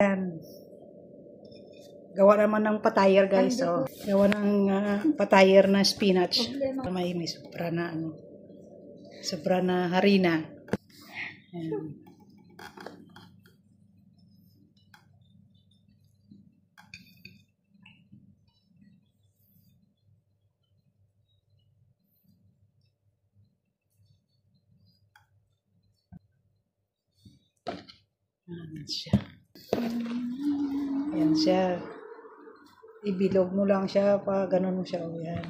Yan. Gawa naman ng patayer guys. So, gawa ng patayer na spinach. May sobra na sobra na harina. Yan. Yan siya. Yan siya. Ibilog mo lang siya pa ganun mo siya. Yan.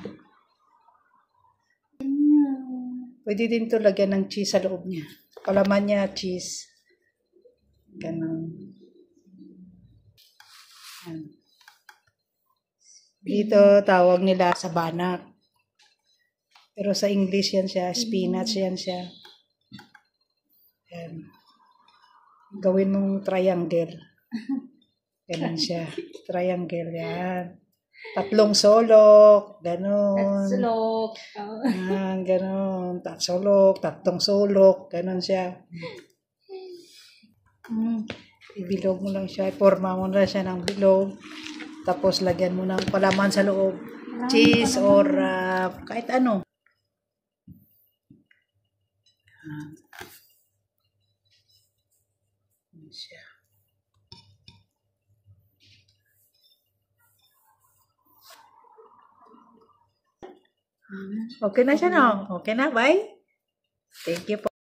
Pwede din to lagyan ng cheese sa loob niya. Palaman niya cheese. Ganun. Yan. Dito tawag nila sabanak. Pero sa English yan siya. Spinach yan siya. Yan. Gawin mong triangle. Ganun siya. Triangle yan. 3 sulok. Ganun. Sulok. Ganun. 3 sulok. 3 sulok. Ganun siya. Ibilog mo lang siya. Iporma mo na siya ng bilog. Tapos lagyan mo ng palaman sa loob. Cheese or kahit ano. Siya. Okay na siya, no? Okay na, bye. Thank you po.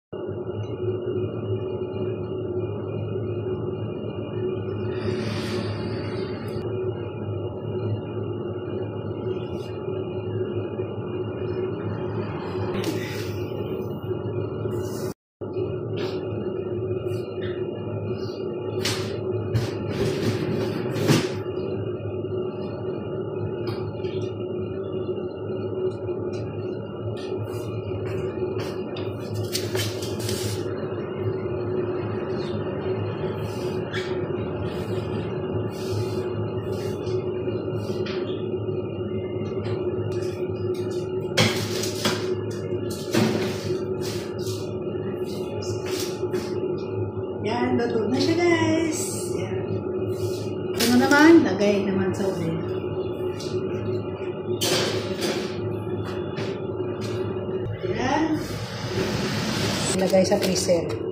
Yan, luto na siya guys. Yan. Ito naman, lagay naman sa ulit. Yan. Lagay sa freezer.